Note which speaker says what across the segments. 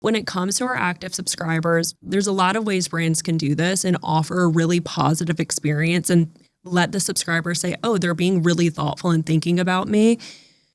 Speaker 1: When it comes to our active subscribers, there's a lot of ways brands can do this and offer a really positive experience and let the subscriber say, oh, they're being really thoughtful and thinking about me.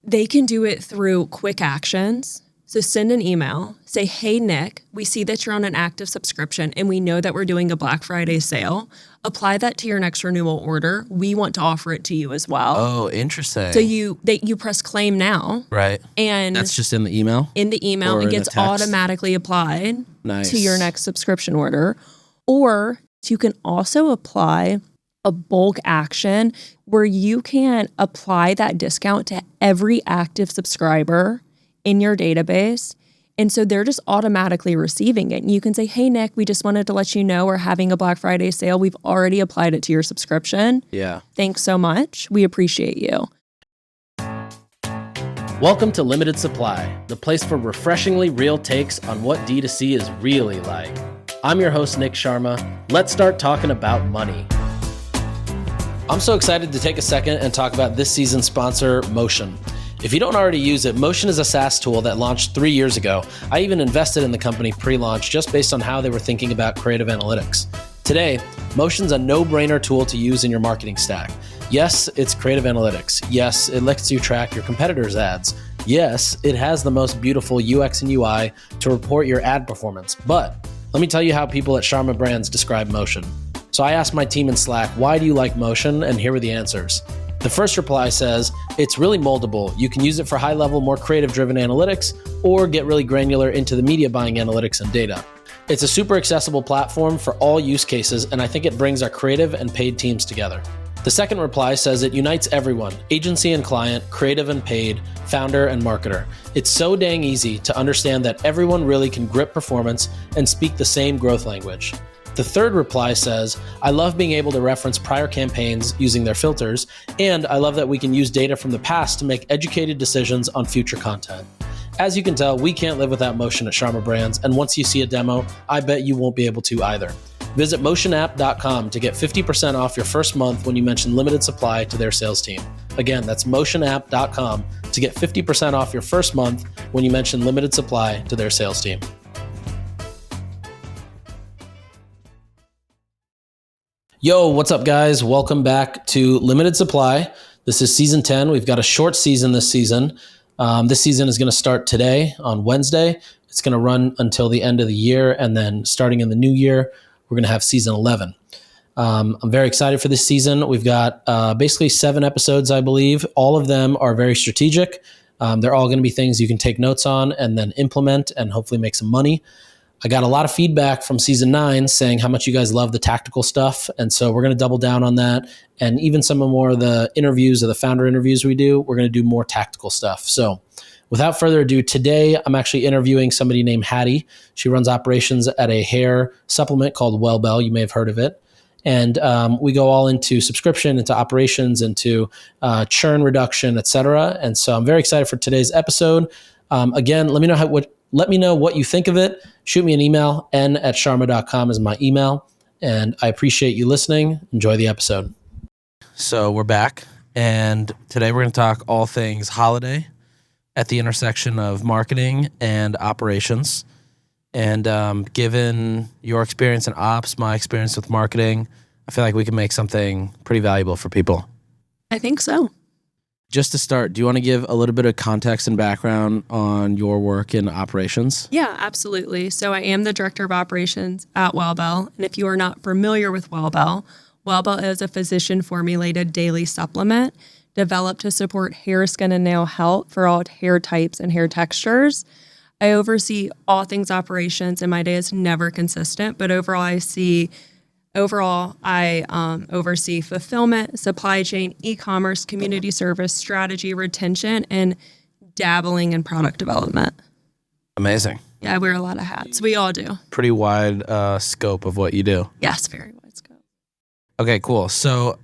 Speaker 1: They can do it through quick actions. So send an email, say, hey, Nick, we see that you're on an active subscription and we know that we're doing a Black Friday sale. Apply that to your next renewal order. We want to offer it to you as well.
Speaker 2: Oh, interesting.
Speaker 1: So you press claim now.
Speaker 2: Right.
Speaker 1: And
Speaker 2: that's just in the email?
Speaker 1: In the email,
Speaker 2: or
Speaker 1: it gets automatically applied to your next subscription order. Or you can also apply a bulk action where you can apply that discount to every active subscriber in your database. And so they're just automatically receiving it. And you can say, hey, Nick, we just wanted to let you know we're having a Black Friday sale. We've already applied it to your subscription.
Speaker 2: Yeah.
Speaker 1: Thanks so much. We appreciate you.
Speaker 2: Welcome to Limited Supply, the place for refreshingly real takes on what D2C is really like. I'm your host, Nick Sharma. Let's start talking about money. I'm so excited to take a second and talk about this season's sponsor, Motion. If you don't already use it, Motion is a SaaS tool that launched 3 years ago. I even invested in the company pre-launch just based on how they were thinking about creative analytics. Today, Motion's a no-brainer tool to use in your marketing stack. Yes, it's creative analytics. Yes, it lets you track your competitors' ads. Yes, it has the most beautiful UX and UI to report your ad performance. But let me tell you how people at Sharma Brands describe Motion. So I asked my team in Slack, why do you like Motion? And here were the answers. The first reply says, it's really moldable. You can use it for high-level, more creative-driven analytics or get really granular into the media buying analytics and data. It's a super accessible platform for all use cases, and I think it brings our creative and paid teams together. The second reply says it unites everyone, agency and client, creative and paid, founder and marketer. It's so dang easy to understand that everyone really can grip performance and speak the same growth language. The third reply says, I love being able to reference prior campaigns using their filters, and I love that we can use data from the past to make educated decisions on future content. As you can tell, we can't live without Motion at Sharma Brands, and once you see a demo, I bet you won't be able to either. Visit motionapp.com to get 50% off your first month when you mention Limited Supply to their sales team. Again, that's motionapp.com to get 50% off your first month when you mention Limited Supply to their sales team. Yo, what's up, guys? Welcome back to Limited Supply. This is season 10. We've got a short season this season. This season is going to start today on Wednesday. It's going to run until the end of the year. And then starting in the new year, we're going to have season 11. I'm very excited for this season. We've got basically 7 episodes, I believe. All of them are very strategic. They're all going to be things you can take notes on and then implement and hopefully make some money. I got a lot of feedback from season 9 saying how much you guys love the tactical stuff. And so we're going to double down on that. And even some of more of the interviews or the founder interviews we do, we're going to do more tactical stuff. So without further ado, today I'm actually interviewing somebody named Hattie. She runs operations at a hair supplement called Wellbel. You may have heard of it. And we go all into subscription, into operations, into churn reduction, et cetera. And so I'm very excited for today's episode. Again, let me know what you think of it. Shoot me an email. n@sharma.com is my email. And I appreciate you listening. Enjoy the episode. So we're back. And today we're going to talk all things holiday at the intersection of marketing and operations. And given your experience in ops, my experience with marketing, I feel like we can make something pretty valuable for people.
Speaker 1: I think so.
Speaker 2: Just to start, do you want to give a little bit of context and background on your work in operations?
Speaker 1: Yeah, absolutely. So I am the director of operations at Wellbel. And if you are not familiar with Wellbel, Wellbel is a physician-formulated daily supplement developed to support hair, skin, and nail health for all hair types and hair textures. I oversee all things operations, and my day is never consistent, but overall I oversee fulfillment, supply chain, e-commerce, community service, strategy, retention, and dabbling in product development.
Speaker 2: Amazing.
Speaker 1: Yeah, I wear a lot of hats. We all do.
Speaker 2: Pretty wide scope of what you do.
Speaker 1: Yes, very wide scope.
Speaker 2: Okay, cool. So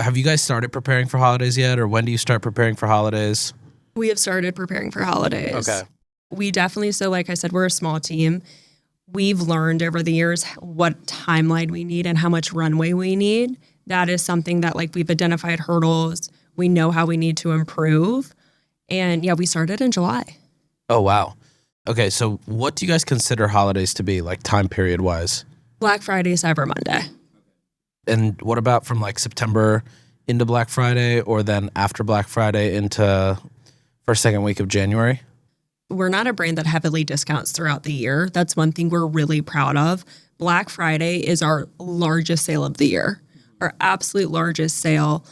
Speaker 2: have you guys started preparing for holidays yet, or when do you start preparing for holidays?
Speaker 1: We have started preparing for holidays.
Speaker 2: Okay.
Speaker 1: We definitely, so like I said, we're a small team. We've learned over the years what timeline we need and how much runway we need. That is something that we've identified hurdles. We know how we need to improve. And yeah, we started in July.
Speaker 2: Oh, wow.
Speaker 3: Okay, so what do you guys consider holidays to be, like time period wise?
Speaker 1: Black Friday, Cyber Monday.
Speaker 3: And what about from like September into Black Friday, or then after Black Friday into first, second week of January?
Speaker 1: We're not a brand that heavily discounts throughout the year. That's one thing we're really proud of. Black Friday is our largest sale of the year, our absolute largest sale.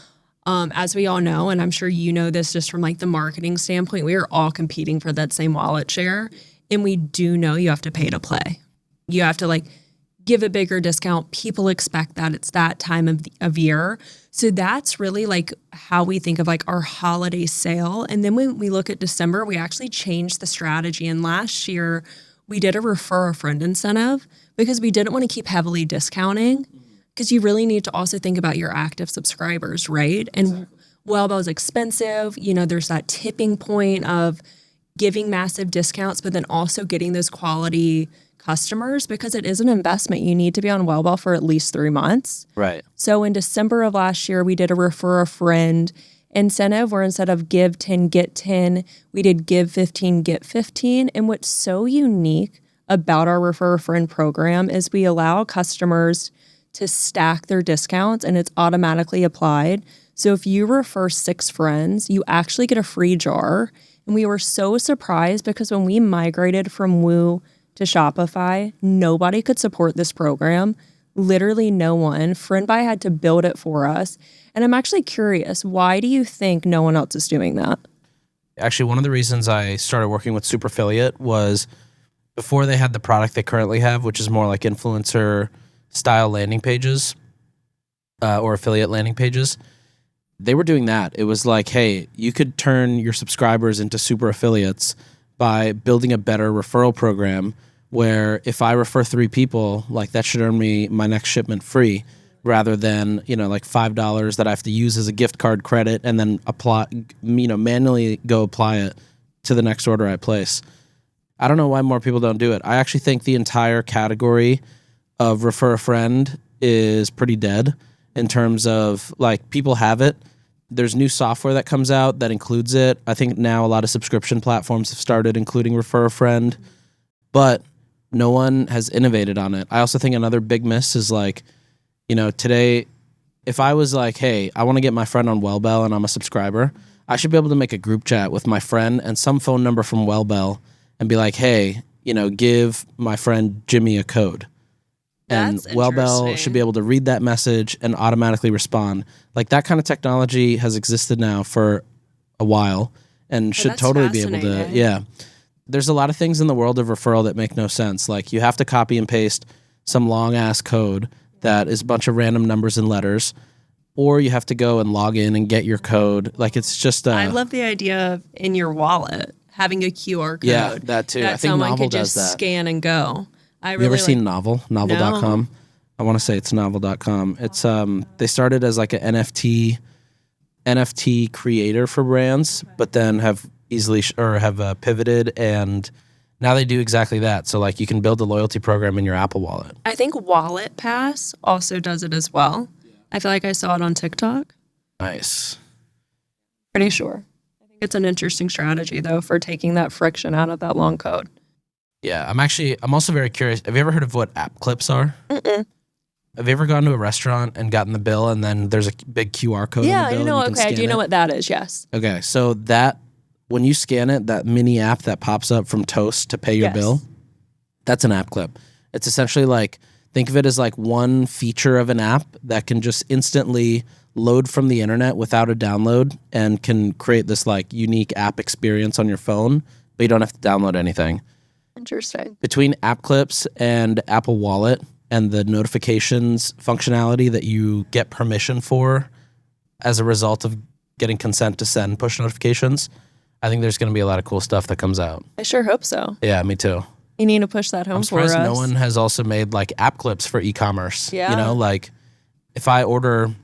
Speaker 1: As we all know, and I'm sure you know this just from like the marketing standpoint, we are all competing for that same wallet share. And we do know you have to pay to play. You have to like give a bigger discount. People expect that. It's that time of year. So that's really like how we think of like our holiday sale. And then when we look at December, we actually changed the strategy. And last year we did a refer a friend incentive because we didn't want to keep heavily discounting, because you really need to also think about your active subscribers, right? And Wellbel is expensive. You know, there's that tipping point of giving massive discounts, but then also getting those quality customers, because it is an investment. You need to be on Wellbel for at least 3 months.
Speaker 3: Right.
Speaker 1: So in December of last year, we did a refer a friend incentive where instead of give 10, get 10, we did give 15, get 15. And what's so unique about our refer a friend program is we allow customers to stack their discounts and it's automatically applied. So if you refer 6 friends, you actually get a free jar. And we were so surprised because when we migrated from Woo to Shopify, nobody could support this program. Literally no one. FriendBuy had to build it for us. And I'm actually curious, why do you think no one else is doing that?
Speaker 3: Actually, one of the reasons I started working with Super Affiliate was before they had the product they currently have, which is more like influencer style landing pages or affiliate landing pages. They were doing that. It was like, hey, you could turn your subscribers into super affiliates by building a better referral program where if I refer 3 people, like that should earn me my next shipment free, rather than, you know, like $5 that I have to use as a gift card credit and then apply, you know, manually go apply it to the next order I place. I don't know why more people don't do it. I actually think the entire category of refer a friend is pretty dead in terms of like people have it. There's new software that comes out that includes it. I think now a lot of subscription platforms have started including refer a friend, but no one has innovated on it. I also think another big miss is like, you know, today, if I was like, hey, I want to get my friend on Wellbel and I'm a subscriber, I should be able to make a group chat with my friend and some phone number from Wellbel and be like, hey, you know, give my friend Jimmy a code. And Wellbel should be able to read that message and automatically respond. Like that kind of technology has existed now for a while and should totally be able to. Yeah. There's a lot of things in the world of referral that make no sense. Like you have to copy and paste some long ass code that is a bunch of random numbers and letters, or you have to go and log in and get your code. Like it's just
Speaker 1: I love the idea of in your wallet having a QR code.
Speaker 3: Yeah, that too. I think
Speaker 1: someone
Speaker 3: Novel
Speaker 1: could
Speaker 3: does
Speaker 1: just
Speaker 3: that.
Speaker 1: scan and go.
Speaker 3: You ever seen Novel? Novel.com? I want to say it's novel.com. It's they started as like an NFT creator for brands, but then have pivoted, and now they do exactly that. So like you can build a loyalty program in your Apple Wallet.
Speaker 1: I think Wallet Pass also does it as well. I feel like I saw it on TikTok.
Speaker 3: Nice.
Speaker 1: Pretty sure. I think it's an interesting strategy though for taking that friction out of that long code.
Speaker 3: Yeah, I'm also very curious. Have you ever heard of what app clips are?
Speaker 1: Mm-mm.
Speaker 3: Have you ever gone to a restaurant and gotten the bill and then there's a big QR code on the bill?
Speaker 1: Yeah, I know. Okay, I do know what that is, yes.
Speaker 3: Okay, so that, when you scan it, that mini app that pops up from Toast to pay your bill, that's an app clip. It's essentially like, think of it as like one feature of an app that can just instantly load from the internet without a download and can create this like unique app experience on your phone, but you don't have to download anything.
Speaker 1: Interesting.
Speaker 3: Between app clips and Apple Wallet and the notifications functionality that you get permission for as a result of getting consent to send push notifications, I think there's going to be a lot of cool stuff that comes out.
Speaker 1: I sure hope so.
Speaker 3: Yeah, me too.
Speaker 1: You need to push that home for us.
Speaker 3: I'm surprised no one has also made like app clips for e-commerce.
Speaker 1: Yeah.
Speaker 3: You know, like if I order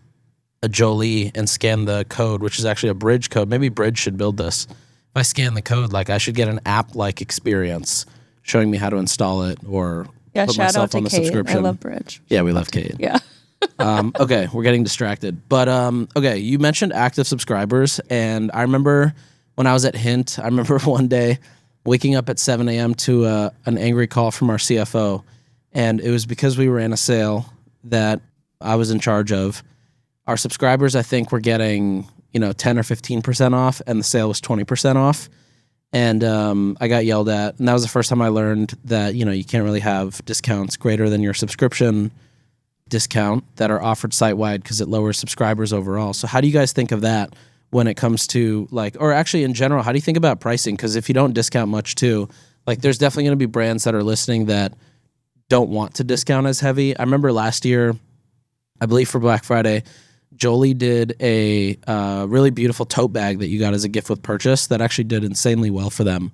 Speaker 3: a Jolie and scan the code, which is actually a Bridge code, maybe Bridge should build this. If I scan the code, like I should get an app-like experience showing me how to install it or put myself on the subscription.
Speaker 1: I love Bridge.
Speaker 3: Yeah, we love Kate.
Speaker 1: Yeah.
Speaker 3: Okay, we're getting distracted. But okay, you mentioned active subscribers, and I remember when I was at Hint, I remember one day waking up at 7 a.m. to an angry call from our CFO. And it was because we ran a sale that I was in charge of. Our subscribers, I think, were getting, 10 or 15% off, and the sale was 20% off. And I got yelled at. And that was the first time I learned that, you can't really have discounts greater than your subscription discount that are offered site-wide because it lowers subscribers overall. So how do you guys think of that when it comes to or actually in general, how do you think about pricing? Because if you don't discount much too, there's definitely going to be brands that are listening that don't want to discount as heavy. I remember last year, I believe for Black Friday, Jolie did a really beautiful tote bag that you got as a gift with purchase that actually did insanely well for them.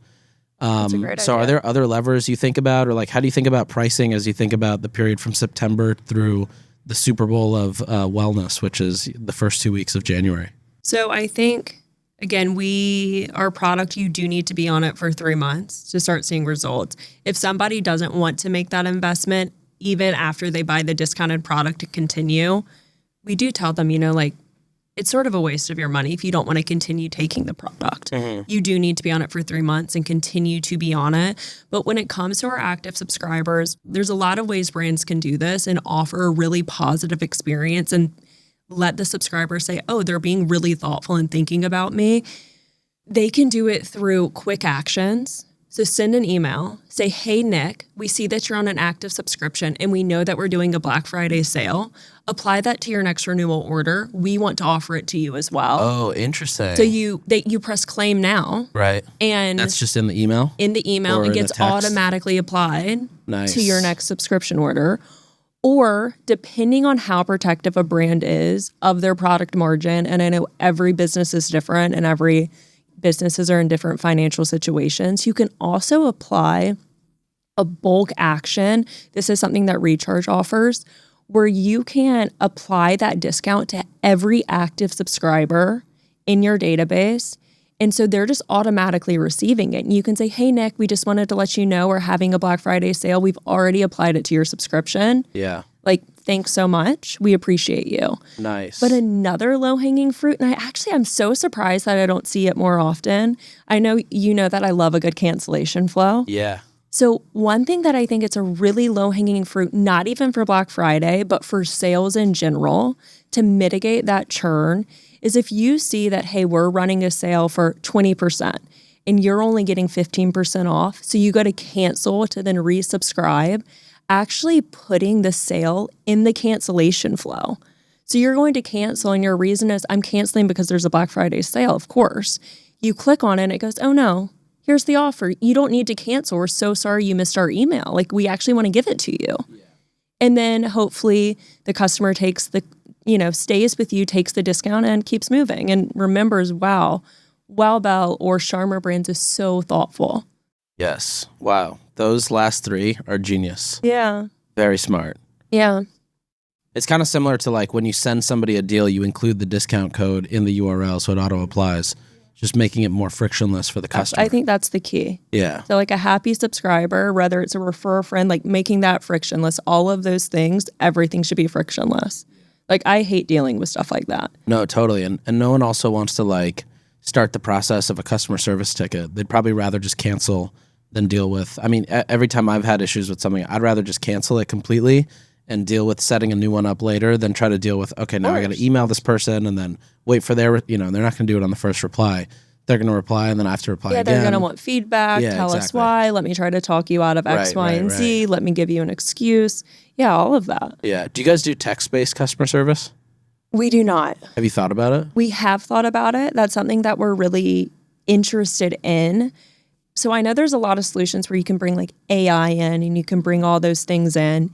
Speaker 1: That's a great
Speaker 3: so
Speaker 1: idea.
Speaker 3: Are there other levers you think about, or how do you think about pricing as you think about the period from September through the Super Bowl of wellness, which is the first 2 weeks of January?
Speaker 1: So I think, again, our product, you do need to be on it for 3 months to start seeing results. If somebody doesn't want to make that investment, even after they buy the discounted product to continue, we do tell them, it's sort of a waste of your money if you don't want to continue taking the product. Mm-hmm. You do need to be on it for 3 months and continue to be on it. But when it comes to our active subscribers, there's a lot of ways brands can do this and offer a really positive experience and let the subscriber say, oh, they're being really thoughtful and thinking about me. They can do it through quick actions. So send an email, say, hey, Nick, we see that you're on an active subscription and we know that we're doing a Black Friday sale. Apply that to your next renewal order. We want to offer it to you as well.
Speaker 3: Oh, interesting.
Speaker 1: So you press claim now.
Speaker 3: Right.
Speaker 1: And
Speaker 3: that's just in the email?
Speaker 1: In the email, it gets automatically applied to your next subscription order. Or depending on how protective a brand is of their product margin, and I know every business is different and every businesses are in different financial situations, you can also apply a bulk action. This is something that Recharge offers, where you can apply that discount to every active subscriber in your database. And so they're just automatically receiving it. And you can say, hey, Nick, we just wanted to let you know we're having a Black Friday sale. We've already applied it to your subscription.
Speaker 3: Yeah.
Speaker 1: Thanks so much. We appreciate you.
Speaker 3: Nice.
Speaker 1: But another low-hanging fruit, and I'm so surprised that I don't see it more often. I know you know that I love a good cancellation flow.
Speaker 3: Yeah.
Speaker 1: So one thing that I think it's a really low-hanging fruit, not even for Black Friday, but for sales in general, to mitigate that churn, is if you see that, hey, we're running a sale for 20% and you're only getting 15% off, so you go to cancel to then resubscribe, actually putting the sale in the cancellation flow. So you're going to cancel and your reason is, I'm canceling because there's a Black Friday sale, of course. You click on it and it goes, oh no, here's the offer. You don't need to cancel. We're so sorry you missed our email. We actually want to give it to you. Yeah. And then hopefully the customer takes stays with you, takes the discount and keeps moving and remembers, wow, Wellbel or Charmer Brands is so thoughtful.
Speaker 3: Yes. Wow. Those last three are genius.
Speaker 1: Yeah.
Speaker 3: Very smart.
Speaker 1: Yeah.
Speaker 3: It's kind of similar to when you send somebody a deal, you include the discount code in the URL so it auto applies, just making it more frictionless for the customer.
Speaker 1: I think that's the key.
Speaker 3: Yeah.
Speaker 1: So a happy subscriber, whether it's a refer a friend, making that frictionless, all of those things, everything should be frictionless. I hate dealing with stuff like that.
Speaker 3: No, totally. And no one also wants to start the process of a customer service ticket. They'd probably rather just cancel than deal with. Every time I've had issues with something, I'd rather just cancel it completely and deal with setting a new one up later than try to deal with, okay, now I got to email this person and then wait for their, they're not going to do it on the first reply. They're going to reply and then I have to reply again.
Speaker 1: They're going to want feedback. Tell us why. Let me try to talk you out of X, Y, and Z. Let me give you an excuse. Yeah, all of that.
Speaker 3: Yeah. Do you guys do text-based customer service?
Speaker 1: We do not.
Speaker 3: Have you thought about it?
Speaker 1: We have thought about it. That's something that we're really interested in. So I know there's a lot of solutions where you can bring AI in and you can bring all those things in.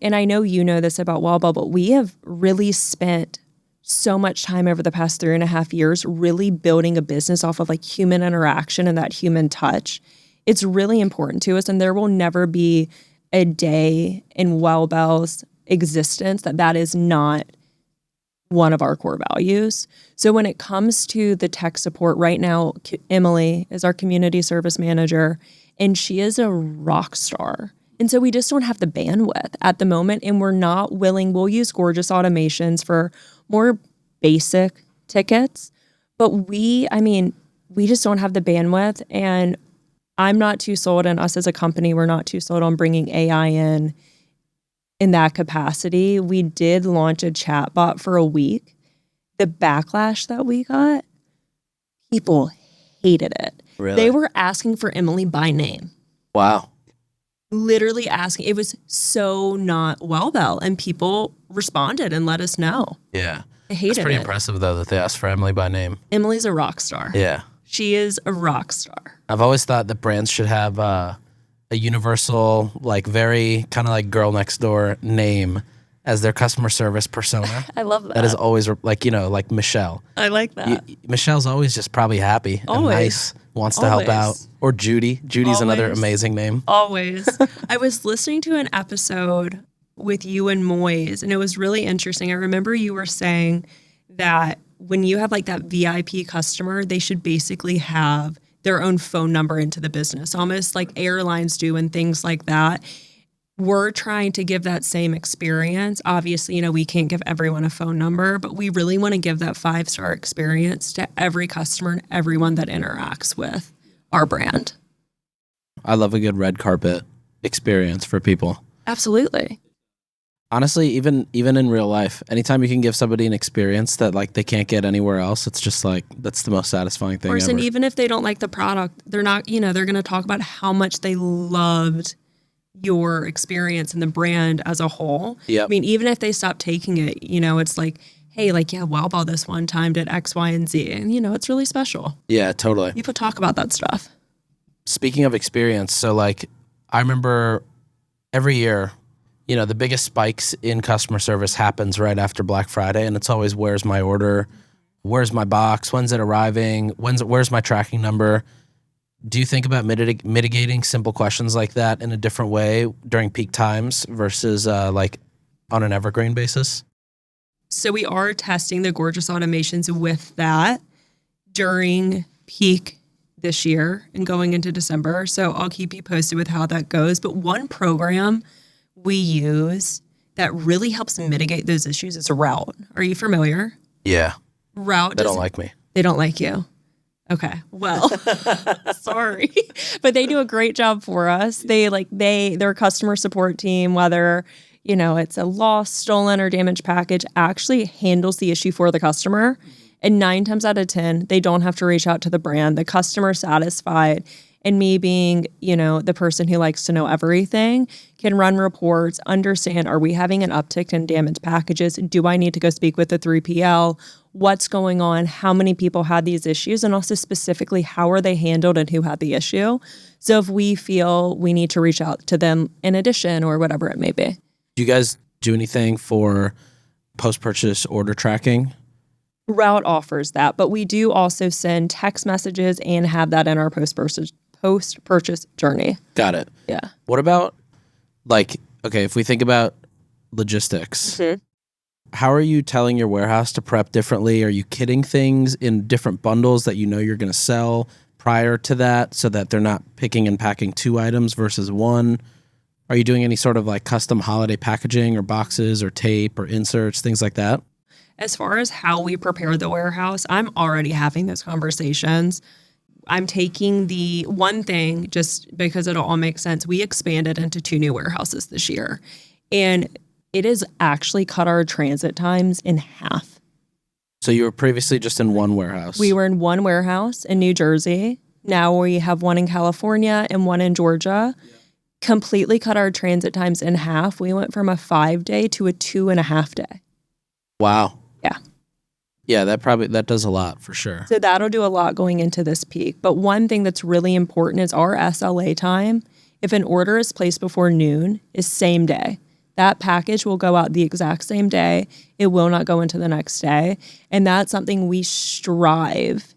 Speaker 1: And I know you know this about Wellbel, but we have really spent so much time over the past 3.5 years really building a business off of human interaction and that human touch. It's really important to us, and there will never be a day in Wellbel's existence that is not one of our core values. So when it comes to the tech support right now, Emily is our community service manager, and she is a rock star. And so we just don't have the bandwidth at the moment, and we're not willing. We'll use gorgeous automations for more basic tickets, but we just don't have the bandwidth. And I'm not too sold, and us as a company, we're not too sold on bringing AI in that capacity. We did launch a chatbot for a week. The backlash that we got, people hated it.
Speaker 3: Really?
Speaker 1: They were asking for Emily by name.
Speaker 3: Wow.
Speaker 1: Literally asking. It was so not Wellbel, and people responded and let us know.
Speaker 3: Yeah.
Speaker 1: They hated
Speaker 3: It's pretty
Speaker 1: it.
Speaker 3: impressive, though, that they asked for Emily by name.
Speaker 1: Emily's a rock star.
Speaker 3: Yeah.
Speaker 1: She is a rock star.
Speaker 3: I've always thought that brands should have a universal, like very kind of like girl next door name as their customer service persona.
Speaker 1: I love that.
Speaker 3: That is always like, like Michelle.
Speaker 1: I like that.
Speaker 3: Michelle's always just probably happy and
Speaker 1: Always.
Speaker 3: nice, wants to help out.
Speaker 1: Always.
Speaker 3: Or Judy. Judy's another
Speaker 1: Always.
Speaker 3: amazing name.
Speaker 1: Always. I was listening to an episode with you and Moyes, and it was really interesting. I remember you were saying that when you have like that VIP customer, they should basically have their own phone number into the business, almost like airlines do and things like that. We're trying to give that same experience. Obviously, we can't give everyone a phone number, but we really want to give that 5-star experience to every customer and everyone that interacts with our brand.
Speaker 3: I love a good red carpet experience for people.
Speaker 1: Absolutely.
Speaker 3: Honestly, even in real life, anytime you can give somebody an experience that like they can't get anywhere else, it's just like that's the most satisfying thing ever.
Speaker 1: And even if they don't like the product, they're not, they're going to talk about how much they loved your experience and the brand as a whole.
Speaker 3: Yep.
Speaker 1: I mean, even if they stop taking it, it's like, hey, like, yeah, Wellbel this one time did X, Y, and Z. And, it's really special.
Speaker 3: Yeah, totally.
Speaker 1: People talk about that stuff.
Speaker 3: Speaking of experience, so like I remember every year, the biggest spikes in customer service happens right after Black Friday, and it's always where's my order, where's my box, when's it arriving, where's my tracking number. Do you think about mitigating simple questions like that in a different way during peak times versus like on an evergreen basis?
Speaker 1: So we are testing the gorgeous automations with that during peak this year and going into December. So I'll keep you posted with how that goes. But one program we use that really helps mitigate those issues is Route. Are you familiar?
Speaker 3: Yeah.
Speaker 1: Route.
Speaker 3: They don't like me.
Speaker 1: They don't like you. Okay. Well, sorry. But they do a great job for us. Their customer support team, whether, it's a lost, stolen, or damaged package, actually handles the issue for the customer. And 9 times out of 10, they don't have to reach out to the brand. The customer's satisfied. And me being, the person who likes to know everything, can run reports, understand, are we having an uptick in damaged packages? Do I need to go speak with the 3PL? What's going on? How many people had these issues? And also specifically, how are they handled and who had the issue? So if we feel we need to reach out to them in addition or whatever it may be.
Speaker 3: Do you guys do anything for post-purchase order tracking?
Speaker 1: Route offers that, but we do also send text messages and have that in our post-purchase journey.
Speaker 3: Got it.
Speaker 1: Yeah.
Speaker 3: What about if we think about logistics, how are you telling your warehouse to prep differently? Are you kitting things in different bundles that you're going to sell prior to that so that they're not picking and packing 2 items versus 1? Are you doing any sort of like custom holiday packaging or boxes or tape or inserts, things like that?
Speaker 1: As far as how we prepare the warehouse, I'm already having those conversations. I'm taking the one thing just because it'll all make sense. We expanded into 2 new warehouses this year, and it has actually cut our transit times in half.
Speaker 3: So you were previously just in one warehouse?
Speaker 1: We were in one warehouse in New Jersey. Now we have one in California and one in Georgia. Yeah. Completely cut our transit times in half. We went from a 5-day to a 2.5 day.
Speaker 3: Wow.
Speaker 1: Yeah.
Speaker 3: Yeah, that does a lot for sure.
Speaker 1: So that'll do a lot going into this peak. But one thing that's really important is our SLA time. If an order is placed before noon, is same day. That package will go out the exact same day. It will not go into the next day. And that's something we strive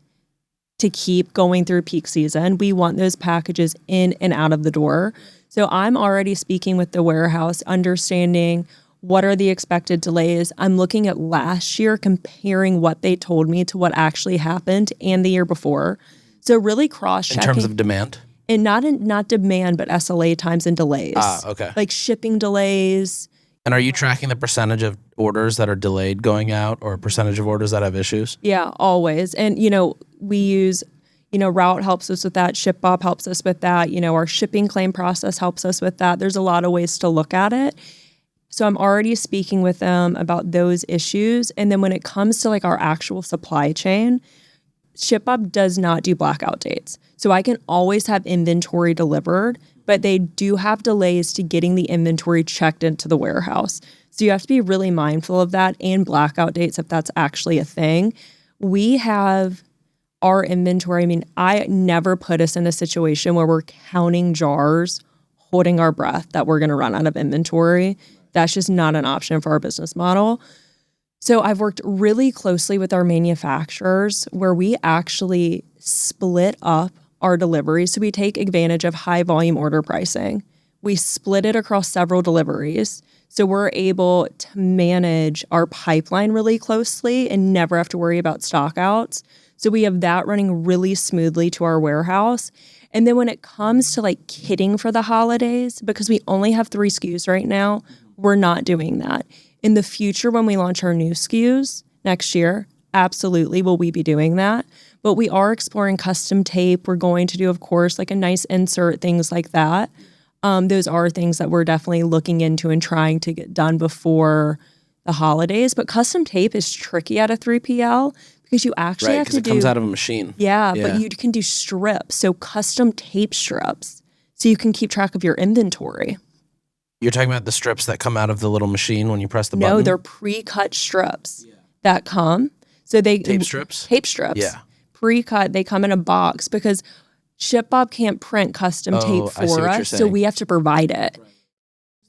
Speaker 1: to keep going through peak season. We want those packages in and out of the door. So I'm already speaking with the warehouse, understanding what are the expected delays. I'm looking at last year, comparing what they told me to what actually happened and the year before. So really cross-checking.
Speaker 3: In terms of demand?
Speaker 1: And not demand, but SLA times and delays.
Speaker 3: Okay.
Speaker 1: Like shipping delays.
Speaker 3: And are you tracking the percentage of orders that are delayed going out or percentage of orders that have issues?
Speaker 1: Yeah, always. And, we use, Route helps us with that. ShipBob helps us with that. Our shipping claim process helps us with that. There's a lot of ways to look at it. So I'm already speaking with them about those issues. And then when it comes to like our actual supply chain, ShipBob does not do blackout dates. So I can always have inventory delivered, but they do have delays to getting the inventory checked into the warehouse. So you have to be really mindful of that and blackout dates if that's actually a thing. We have our inventory. I mean, I never put us in a situation where we're counting jars, holding our breath that we're going to run out of inventory. That's just not an option for our business model. So I've worked really closely with our manufacturers where we actually split up our deliveries. So we take advantage of high volume order pricing. We split it across several deliveries. So we're able to manage our pipeline really closely and never have to worry about stock outs. So we have that running really smoothly to our warehouse. And then when it comes to like kitting for the holidays, because we only have 3 SKUs right now, we're not doing that. In the future, when we launch our new SKUs next year, absolutely will we be doing that. But we are exploring custom tape. We're going to do, of course, like a nice insert, things like that. Those are things that we're definitely looking into and trying to get done before the holidays. But custom tape is tricky at a 3PL because you actually have to do...
Speaker 3: Right, because it comes out of a machine.
Speaker 1: Yeah, but you can do strips, so custom tape strips, so you can keep track of your inventory.
Speaker 3: You're talking about the strips that come out of the little machine when you press the button?
Speaker 1: No, they're pre-cut strips that come. So they
Speaker 3: tape strips?
Speaker 1: Tape strips.
Speaker 3: Yeah.
Speaker 1: Pre-cut, they come in a box because ShipBob can't print custom tape for us, so we have to provide it.
Speaker 3: Right.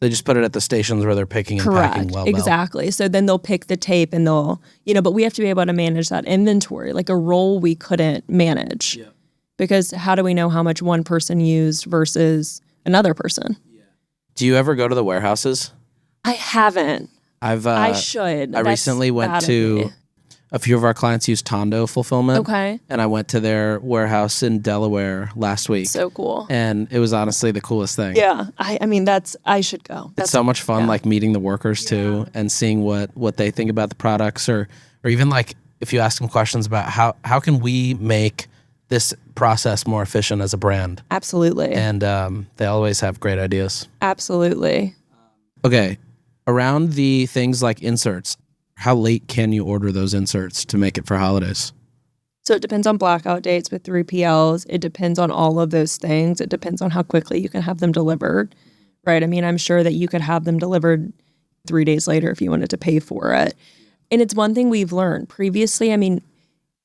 Speaker 3: They just put it at the stations where they're picking and packing Wellbel.
Speaker 1: Exactly. So then they'll pick the tape and they'll, but we have to be able to manage that inventory. Like a roll we couldn't manage because how do we know how much one person used versus another person?
Speaker 3: Do you ever go to the warehouses?
Speaker 1: I haven't. I should.
Speaker 3: I recently went to a few of our clients use Tondo fulfillment.
Speaker 1: Okay.
Speaker 3: And I went to their warehouse in Delaware last week.
Speaker 1: So cool.
Speaker 3: And it was honestly the coolest thing.
Speaker 1: Yeah. I should go.
Speaker 3: It's so much fun, like meeting the workers too and seeing what they think about the products or even like if you ask them questions about how can we make this process more efficient as a brand.
Speaker 1: Absolutely.
Speaker 3: And they always have great ideas.
Speaker 1: Absolutely.
Speaker 3: Okay. Around the things like inserts, how late can you order those inserts to make it for holidays?
Speaker 1: So it depends on blackout dates with 3PLs. It depends on all of those things. It depends on how quickly you can have them delivered, right? I mean, I'm sure that you could have them delivered 3 days later if you wanted to pay for it. And it's one thing we've learned previously. I mean,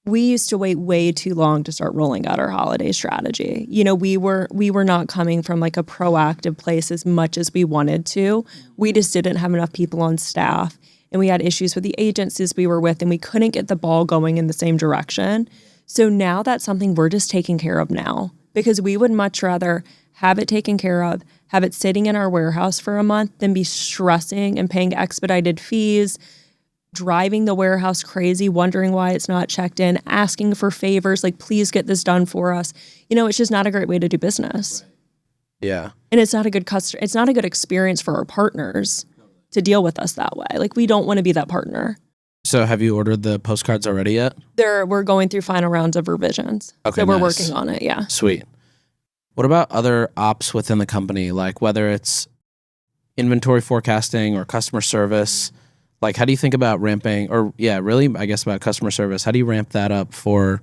Speaker 1: we used to wait way too long to start rolling out our holiday strategy. We were not coming from like a proactive place as much as we wanted to. We just didn't have enough people on staff. And we had issues with the agencies we were with, and we couldn't get the ball going in the same direction. So now that's something we're just taking care of now because we would much rather have it taken care of, have it sitting in our warehouse for a month than be stressing and paying expedited fees, driving the warehouse crazy, wondering why it's not checked in, asking for favors, like, please get this done for us. It's just not a great way to do business.
Speaker 3: Yeah.
Speaker 1: And it's not a good it's not a good experience for our partners to deal with us that way. Like, we don't want to be that partner.
Speaker 3: So have you ordered the postcards already yet?
Speaker 1: We're going through final rounds of revisions.
Speaker 3: Okay,
Speaker 1: so we're working on it, yeah.
Speaker 3: Sweet. What about other ops within the company, like whether it's inventory forecasting or customer service? Like, how do you think about ramping, or really, I guess about customer service, how do you ramp that up for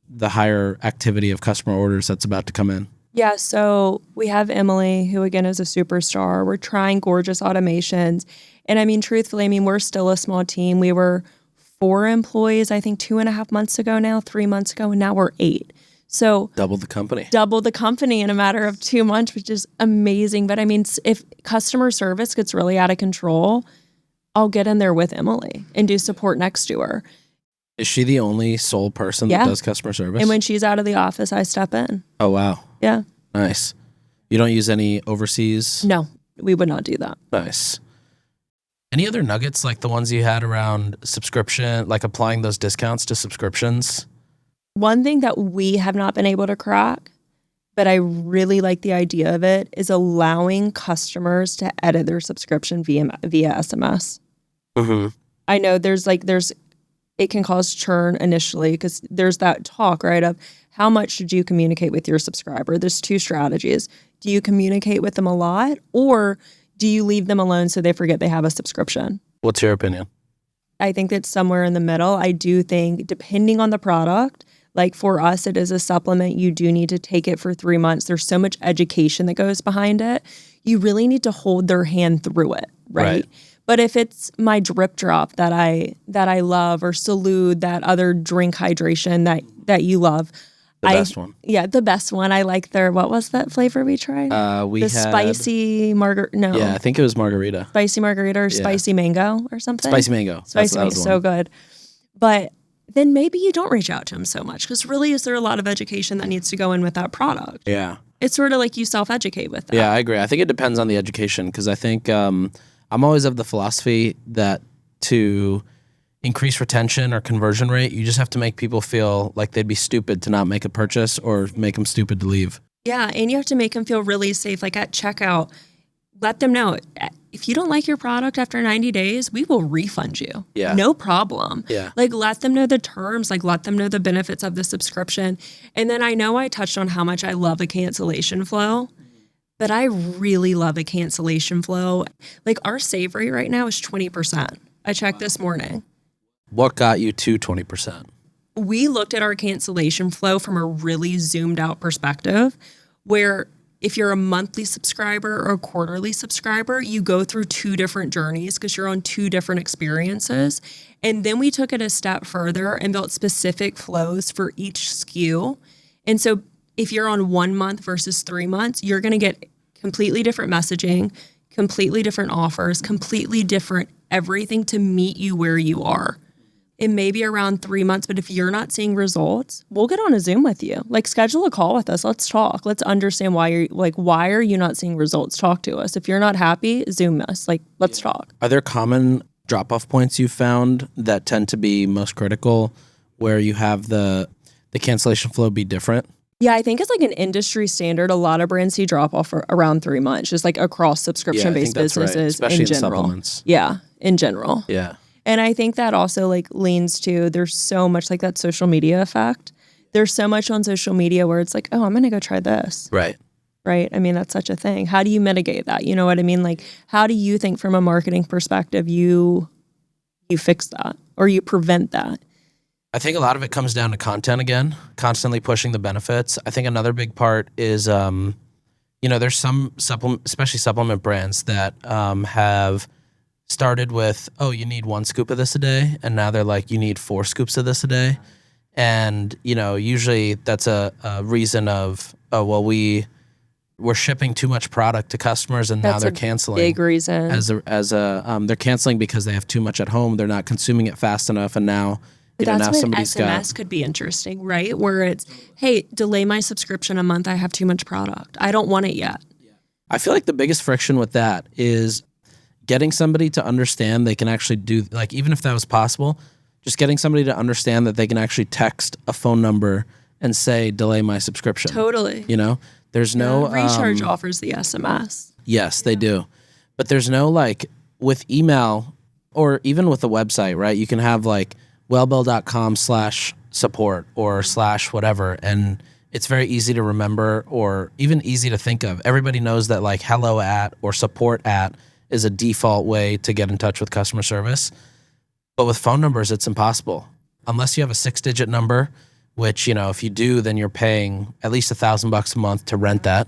Speaker 3: the higher activity of customer orders that's about to come in?
Speaker 1: Yeah, so we have Emily, who again is a superstar. We're trying gorgeous automations. And I mean, truthfully, we're still a small team. We were 4 employees, I think 2.5 months ago now, 3 months ago, and now we're 8. So
Speaker 3: double the company
Speaker 1: in a matter of 2 months, which is amazing. But I mean, if customer service gets really out of control, I'll get in there with Emily and do support next to her.
Speaker 3: Is she the only sole person that does customer service?
Speaker 1: And when she's out of the office, I step in.
Speaker 3: Oh, wow.
Speaker 1: Yeah.
Speaker 3: Nice. You don't use any overseas?
Speaker 1: No, we would not do that.
Speaker 3: Nice. Any other nuggets like the ones you had around subscription, like applying those discounts to subscriptions?
Speaker 1: One thing that we have not been able to crack, but I really like the idea of it, is allowing customers to edit their subscription via SMS.
Speaker 3: Mm-hmm.
Speaker 1: I know it can cause churn initially because there's that talk, right, of how much did you communicate with your subscriber? There's two strategies. Do you communicate with them a lot, or do you leave them alone so they forget they have a subscription?
Speaker 3: What's your opinion?
Speaker 1: I think that's somewhere in the middle. I do think, depending on the product, like for us, it is a supplement. You do need to take it for 3 months. There's so much education that goes behind it. You really need to hold their hand through it, right? But if it's my Drip Drop that I love, or Salud, that other drink hydration that you love,
Speaker 3: The best one.
Speaker 1: Yeah, the best one. I like their, what was that flavor we tried?
Speaker 3: We had
Speaker 1: spicy margarita. No.
Speaker 3: Yeah, I think it was margarita.
Speaker 1: Spicy margarita or spicy mango or something.
Speaker 3: Spicy mango.
Speaker 1: Spicy mango, so good. But then maybe you don't reach out to them so much, because really, is there a lot of education that needs to go in with that product?
Speaker 3: Yeah.
Speaker 1: It's sort of like you self-educate with that.
Speaker 3: Yeah, I agree. I think it depends on the education, because I think I'm always of the philosophy that to increase retention or conversion rate, you just have to make people feel like they'd be stupid to not make a purchase, or make them stupid to leave.
Speaker 1: Yeah, and you have to make them feel really safe. Like at checkout, let them know, if you don't like your product after 90 days, we will refund you.
Speaker 3: Yeah.
Speaker 1: No problem.
Speaker 3: Yeah.
Speaker 1: Like let them know the terms, like let them know the benefits of the subscription. And then I know I touched on how much I love a cancellation flow, but I really love a cancellation flow. Like our save rate right now is 20%. I checked this morning.
Speaker 3: What got you to 20%?
Speaker 1: We looked at our cancellation flow from a really zoomed out perspective, where if you're a monthly subscriber or a quarterly subscriber, you go through two different journeys because you're on two different experiences. And then we took it a step further and built specific flows for each SKU. And so if you're on 1 month versus 3 months, you're going to get completely different messaging, completely different offers, completely different everything to meet you where you are. It may be around 3 months, but if you're not seeing results, we'll get on a Zoom with you. Like schedule a call with us. Let's talk. Let's understand why are you not seeing results? Talk to us. If you're not happy, Zoom us. Like, let's talk.
Speaker 3: Are there common drop-off points you found that tend to be most critical, where you have the cancellation flow be different?
Speaker 1: Yeah, I think it's like an industry standard. A lot of brands see drop off for around 3 months, just like across subscription-based businesses,
Speaker 3: right. Especially in
Speaker 1: general.
Speaker 3: Supplements.
Speaker 1: Yeah, in general.
Speaker 3: Yeah.
Speaker 1: And I think that also like leans to, there's so much like that social media effect. There's so much on social media where it's like, oh, I'm going to go try this.
Speaker 3: Right.
Speaker 1: Right. I mean, that's such a thing. How do you mitigate that? You know what I mean? Like, how do you think from a marketing perspective, you fix that or you prevent that?
Speaker 3: I think a lot of it comes down to content again, constantly pushing the benefits. I think another big part is, there's some especially supplement brands that have started with, oh, you need 1 scoop of this a day. And now they're like, you need 4 scoops of this a day. And, usually that's a reason of, oh, well, we're shipping too much product to customers and now they're canceling.
Speaker 1: Big reason.
Speaker 3: They're canceling because they have too much at home. They're not consuming it fast enough. And now,
Speaker 1: that's
Speaker 3: now
Speaker 1: when
Speaker 3: somebody's
Speaker 1: SMS could be interesting, right? Where it's, hey, delay my subscription a month. I have too much product. I don't want it yet.
Speaker 3: I feel like the biggest friction with that is getting somebody to understand they can actually do, like, even if that was possible, just getting somebody to understand that they can actually text a phone number and say, delay my subscription.
Speaker 1: Totally.
Speaker 3: There's no...
Speaker 1: Recharge offers the SMS.
Speaker 3: Yes, they do. But there's no, like, with email or even with the website, right? You can have, like, wellbel.com/support or /whatever, and it's very easy to remember or even easy to think of. Everybody knows that, like, hello at or support at is a default way to get in touch with customer service. But with phone numbers, it's impossible. Unless you have a 6-digit number, which, if you do, then you're paying at least $1,000 a month to rent that.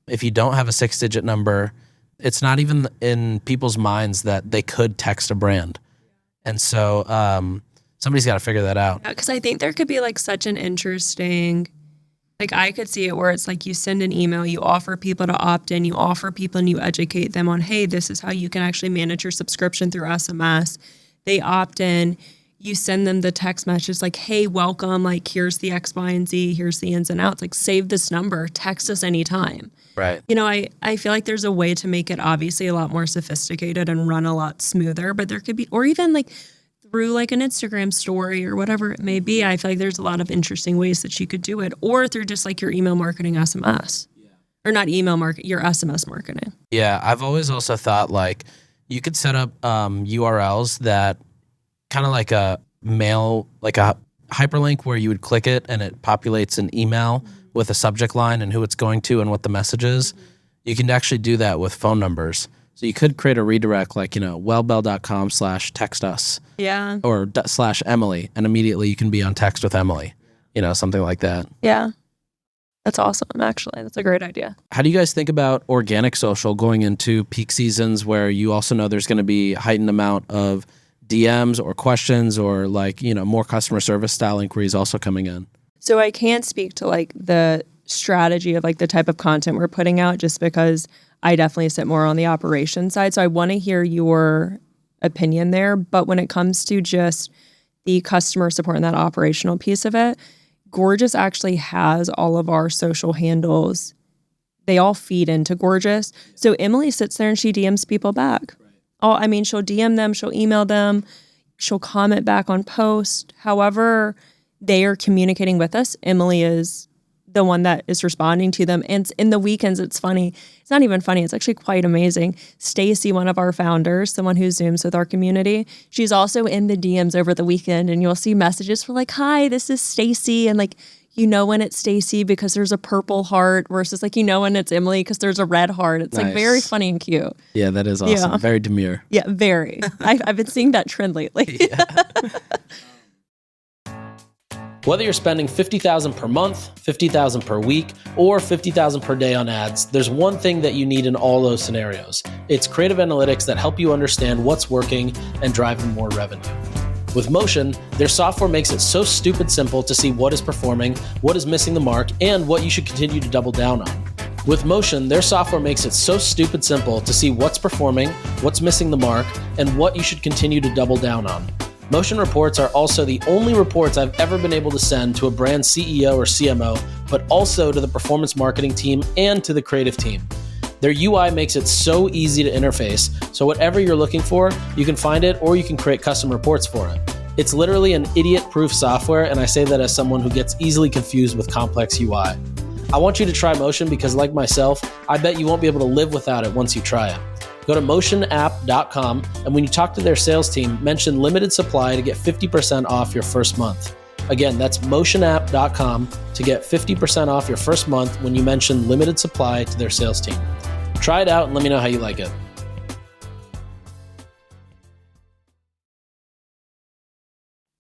Speaker 3: If you don't have a 6-digit number, it's not even in people's minds that they could text a brand. And so somebody's got to figure that out.
Speaker 1: Because I think there could be like such an interesting... Like I could see it where it's like you send an email, you offer people to opt in, you offer people and you educate them on, hey, this is how you can actually manage your subscription through SMS. They opt in, you send them the text message like, hey, welcome, like here's the X, Y, and Z, here's the ins and outs, like save this number, text us anytime.
Speaker 3: Right.
Speaker 1: I feel like there's a way to make it obviously a lot more sophisticated and run a lot smoother, but there could be, or even like through like an Instagram story or whatever it may be. I feel like there's a lot of interesting ways that you could do it, or through just like your email marketing SMS. Yeah. Or not email market, your SMS marketing.
Speaker 3: Yeah, I've always also thought like you could set up URLs that kind of like a mail, like a hyperlink where you would click it and it populates an email with a subject line and who it's going to and what the message is. You can actually do that with phone numbers. So you could create a redirect like, wellbel.com/text us.
Speaker 1: Yeah.
Speaker 3: Or /Emily, and immediately you can be on text with Emily, something like that.
Speaker 1: Yeah. That's awesome, actually. That's a great idea.
Speaker 3: How do you guys think about organic social going into peak seasons where you also know there's going to be a heightened amount of DMs or questions or more customer service style inquiries also coming in?
Speaker 1: So I can't speak to the strategy of the type of content we're putting out just because I definitely sit more on the operations side. So I want to hear your opinion there. But when it comes to just the customer support and that operational piece of it, Gorgeous actually has all of our social handles. They all feed into Gorgeous. So Emily sits there and she DMs people back. She'll DM them, she'll email them, she'll comment back on posts. However they are communicating with us, Emily is the one that is responding to them. And in the weekends, it's funny. It's not even funny. It's actually quite amazing. Stacy, one of our founders, someone who Zooms with our community, she's also in the DMs over the weekend, and you'll see messages for hi, this is Stacy. And when it's Stacy because there's a purple heart versus when it's Emily because there's a red heart. It's
Speaker 3: Nice.
Speaker 1: very funny and cute.
Speaker 3: Yeah, that is awesome.
Speaker 1: Yeah.
Speaker 3: Very demure.
Speaker 1: Yeah, very. I've been seeing that trend lately.
Speaker 3: Yeah.
Speaker 2: Whether you're spending $50,000 per month, $50,000 per week, or $50,000 per day on ads, there's one thing that you need in all those scenarios. It's creative analytics that help you understand what's working and driving more revenue. With Motion, their software makes it so stupid simple to see what is performing, what is missing the mark, and what you should continue to double down on. With Motion, their software makes it so stupid simple to see what's performing, what's missing the mark, and what you should continue to double down on. Motion reports are also the only reports I've ever been able to send to a brand CEO or CMO, but also to the performance marketing team and to the creative team. Their UI makes it so easy to interface, so whatever you're looking for, you can find it or you can create custom reports for it. It's literally an idiot-proof software, and I say that as someone who gets easily confused with complex UI. I want you to try Motion because, like myself, I bet you won't be able to live without it once you try it. Go to motionapp.com, and when you talk to their sales team, mention limited supply to get 50% off your first month. Again, that's motionapp.com to get 50% off your first month when you mention limited supply to their sales team. Try it out and let me know how you like it.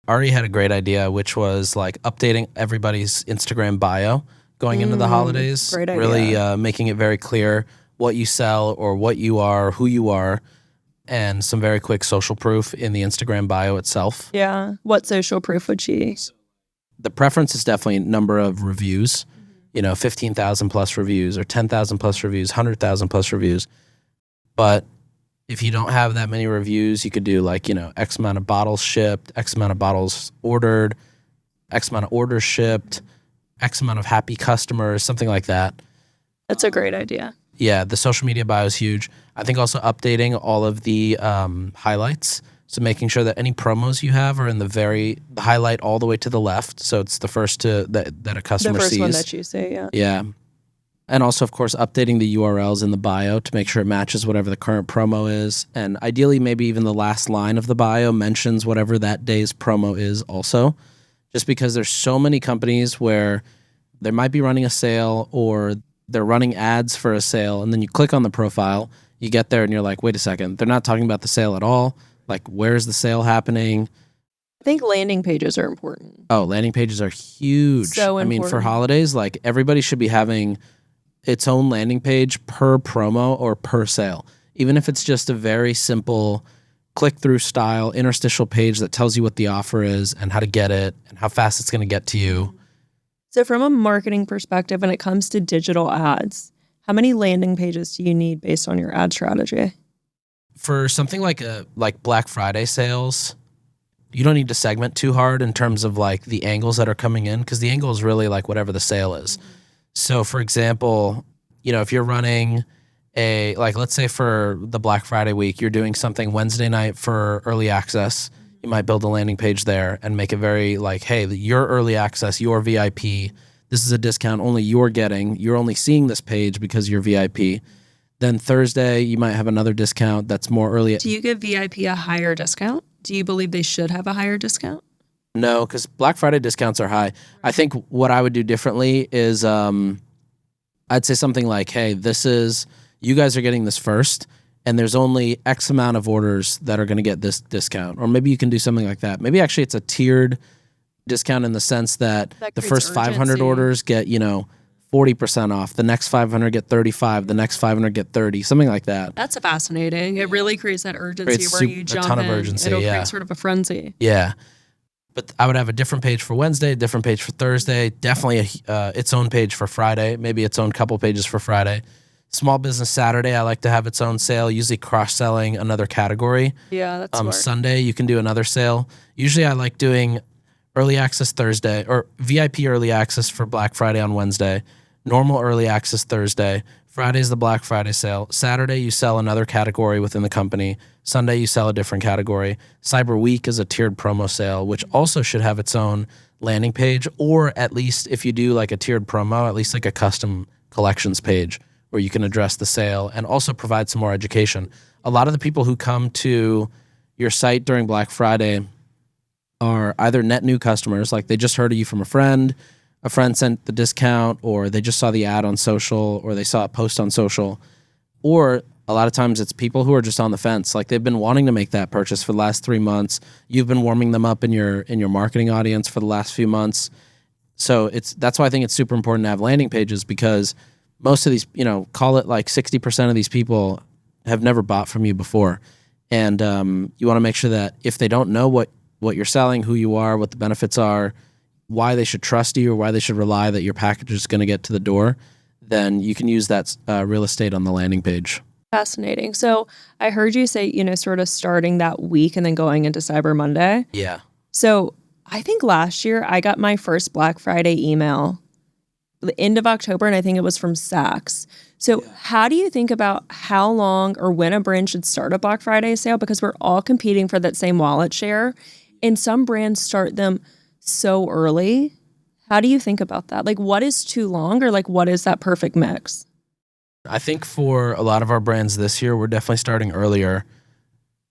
Speaker 3: Ari had a great idea, which was updating everybody's Instagram bio going into the holidays.
Speaker 1: Great idea.
Speaker 3: Really making it very clear what you sell or what you are, who you are, and some very quick social proof in the Instagram bio itself.
Speaker 1: Yeah. What social proof would she?
Speaker 3: The preference is definitely number of reviews, 15,000 plus reviews or 10,000 plus reviews, 100,000 plus reviews. But if you don't have that many reviews, you could do X amount of bottles shipped, X amount of bottles ordered, X amount of orders shipped, X amount of happy customers, something like that.
Speaker 1: That's a great idea.
Speaker 3: Yeah, the social media bio is huge. I think also updating all of the highlights. So making sure that any promos you have are in the highlight all the way to the left. So it's the first that a customer sees.
Speaker 1: The first one that you see, yeah.
Speaker 3: Yeah. And also, of course, updating the URLs in the bio to make sure it matches whatever the current promo is. And ideally, maybe even the last line of the bio mentions whatever that day's promo is also. Just because there's so many companies where they might be running a sale or they're running ads for a sale, and then you click on the profile, you get there and you're like, wait a second, they're not talking about the sale at all. Where's the sale happening?
Speaker 1: I think landing pages are important.
Speaker 3: Oh, landing pages are huge.
Speaker 1: So important.
Speaker 3: I mean, for holidays, everybody should be having its own landing page per promo or per sale. Even if it's just a very simple click-through style interstitial page that tells you what the offer is and how to get it and how fast it's going to get to you.
Speaker 1: So from a marketing perspective, when it comes to digital ads, how many landing pages do you need based on your ad strategy?
Speaker 3: For something like Black Friday sales, you don't need to segment too hard in terms of the angles that are coming in, because the angle is really whatever the sale is. So for example, if you're running let's say for the Black Friday week, you're doing something Wednesday night for early access. You might build a landing page there and make it very hey, your early access, your VIP, this is a discount only you're getting. You're only seeing this page because you're VIP. Then Thursday, you might have another discount that's more early.
Speaker 1: Do you give VIP a higher discount? Do you believe they should have a higher discount?
Speaker 3: No, because Black Friday discounts are high. I think what I would do differently is I'd say something like, hey, you guys are getting this first, and there's only X amount of orders that are going to get this discount. Or maybe you can do something like that. Maybe actually it's a tiered discount in the sense that the first 500 orders get, 40% off. The next 500 get 35. The next 500 get 30. Something like that.
Speaker 1: That's fascinating. It really creates that urgency
Speaker 3: Creates
Speaker 1: where you jump
Speaker 3: a ton
Speaker 1: in.
Speaker 3: of urgency,
Speaker 1: It'll
Speaker 3: yeah.
Speaker 1: create sort of a frenzy.
Speaker 3: Yeah. But I would have a different page for Wednesday, a different page for Thursday, definitely its own page for Friday, maybe its own couple pages for Friday. Small Business Saturday, I like to have its own sale, usually cross-selling another category.
Speaker 1: Yeah, that's smart.
Speaker 3: Sunday, you can do another sale. Usually I like doing early access Thursday or VIP early access for Black Friday on Wednesday, normal early access Thursday. Friday's the Black Friday sale. Saturday, you sell another category within the company. Sunday, you sell a different category. Cyber Week is a tiered promo sale, which also should have its own landing page, or at least if you do like a tiered promo, at least like a custom collections page where you can address the sale and also provide some more education. A lot of the people who come to your site during Black Friday are either net new customers, like they just heard of you from a friend sent the discount, or they just saw the ad on social, or they saw a post on social, or a lot of times it's people who are just on the fence. Like they've been wanting to make that purchase for the last 3 months. You've been warming them up in your marketing audience for the last few months. So that's why I think it's super important to have landing pages, because most of these, call it like 60% of these people have never bought from you before. And you want to make sure that if they don't know what you're selling, who you are, what the benefits are, why they should trust you or why they should rely that your package is going to get to the door, then you can use that real estate on the landing page.
Speaker 1: Fascinating. So I heard you say, sort of starting that week and then going into Cyber Monday.
Speaker 3: Yeah.
Speaker 1: So I think last year I got my first Black Friday email the end of October, and I think it was from Saks. So how do you think about how long or when a brand should start a Black Friday sale? Because we're all competing for that same wallet share, and some brands start them so early. How do you think about that? Like, what is too long, or like what is that perfect mix?
Speaker 3: I think for a lot of our brands this year, we're definitely starting earlier.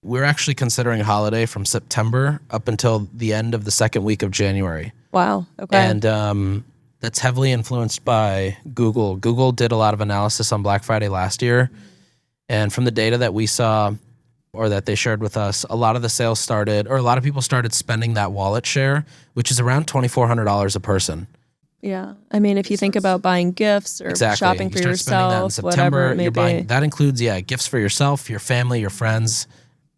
Speaker 3: We're actually considering a holiday from September up until the end of the second week of January.
Speaker 1: Wow. Okay.
Speaker 3: And that's heavily influenced by Google. Google did a lot of analysis on Black Friday last year. And from the data that we saw, or that they shared with us, a lot of the sales started, or a lot of people started spending that wallet share, which is around $2,400 a person.
Speaker 1: Yeah. I mean, if you think about buying gifts or shopping for yourself, whatever it may be.
Speaker 3: That includes, gifts for yourself, your family, your friends,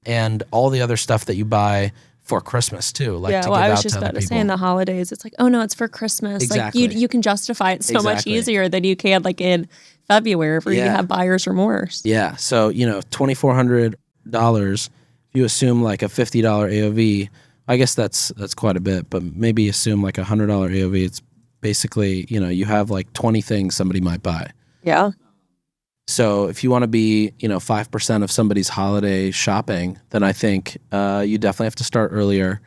Speaker 3: and all the other stuff that you buy for Christmas too. Like to give
Speaker 1: I was
Speaker 3: out
Speaker 1: just
Speaker 3: to
Speaker 1: about
Speaker 3: other
Speaker 1: to
Speaker 3: people.
Speaker 1: say in the holidays, it's like, oh no, it's for Christmas.
Speaker 3: Exactly.
Speaker 1: Like you can justify it so much easier than you can like in February where you have buyer's remorse.
Speaker 3: Yeah. So, $2,400, if you assume like a $50 AOV, I guess that's quite a bit, but maybe assume like a $100 AOV. It's basically, you have like 20 things somebody might buy.
Speaker 1: Yeah.
Speaker 3: So if you want to be, 5% of somebody's holiday shopping, then I think you definitely have to start earlier.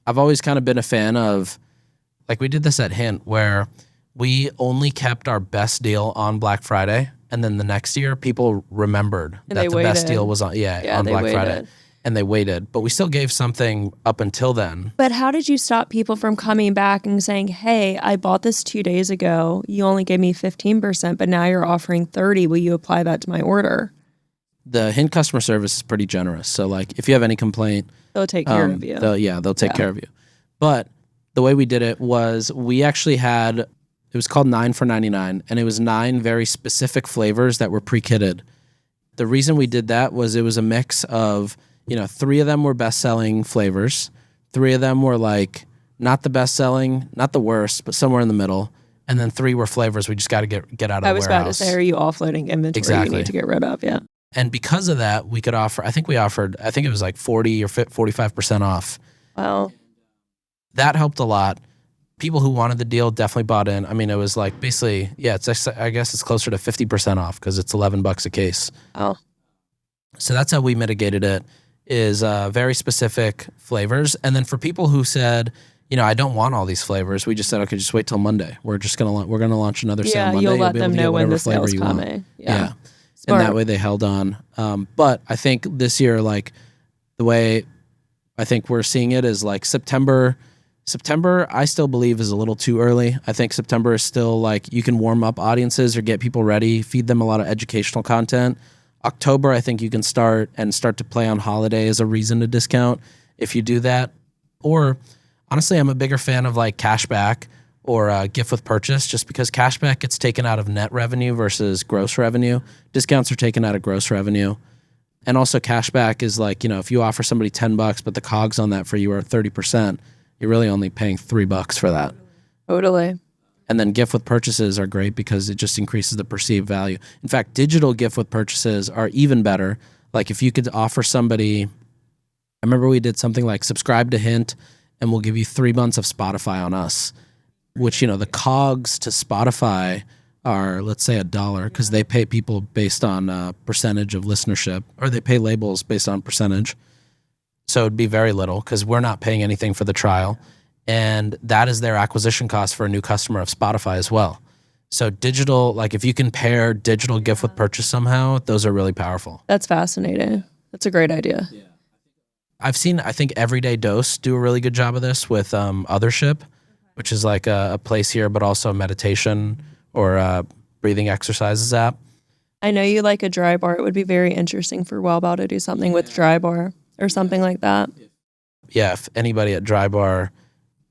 Speaker 3: I've always kind of been a fan of, like we did this at Hint, where we only kept our best deal on Black Friday, and then the next year people remembered that the best deal was on Black Friday. And they waited, but we still gave something up until then.
Speaker 1: But how did you stop people from coming back and saying, hey, I bought this 2 days ago. You only gave me 15%, but now you're offering 30. Will you apply that to my order?
Speaker 3: The Hint customer service is pretty generous. So like if you have any complaint,
Speaker 1: they'll take care of you.
Speaker 3: They'll take care of you. But the way we did it was we actually had, it was called 9 for $99, and it was 9 very specific flavors that were pre-kitted. The reason we did that was it was a mix of, 3 of them were best-selling flavors. 3 of them were like not the best-selling, not the worst, but somewhere in the middle. And then 3 were flavors we just got to get out of the warehouse.
Speaker 1: I was about to say, are you offloading inventory you need to get rid of? Yeah.
Speaker 3: And because of that, we could offer, I think it was like 40 or 45% off.
Speaker 1: Wow.
Speaker 3: That helped a lot. People who wanted the deal definitely bought in. I mean, it was like basically, I guess it's closer to 50% off because it's $11 a case.
Speaker 1: Oh.
Speaker 3: So that's how we mitigated it. Is very specific flavors. And then for people who said, I don't want all these flavors, we just said, okay, just wait till Monday. We're gonna launch another sale Monday.
Speaker 1: You'll let them know when the sale's coming.
Speaker 3: Yeah. And that way they held on. But I think this year, like the way I think we're seeing it is like September, September, I still believe, is a little too early. I think September is still like you can warm up audiences or get people ready, feed them a lot of educational content. October, I think you can start to play on holiday as a reason to discount if you do that. Or honestly, I'm a bigger fan of like cashback or gift with purchase, just because cashback gets taken out of net revenue versus gross revenue. Discounts are taken out of gross revenue. And also cashback is like, if you offer somebody $10, but the COGS on that for you are 30%, you're really only paying $3 for that.
Speaker 4: Totally.
Speaker 3: And then gift with purchases are great because it just increases the perceived value. In fact, digital gift with purchases are even better. Like if you could offer somebody, I remember we did something like subscribe to Hint and we'll give you 3 months of Spotify on us, which, the COGS to Spotify are, let's say, $1 because they pay people based on percentage of listenership, or they pay labels based on percentage. So it'd be very little because we're not paying anything for the trial. And that is their acquisition cost for a new customer of Spotify as well. So digital, like if you can pair digital gift with purchase somehow, those are really powerful.
Speaker 4: That's fascinating. That's a great idea.
Speaker 3: Yeah. I think Everyday Dose do a really good job of this with Othership, which is like a place here, but also a meditation or breathing exercises app.
Speaker 4: I know you like a dry bar. It would be very interesting for Wellbel to do something with dry bar or something like that.
Speaker 3: Yeah, if anybody at Dry Bar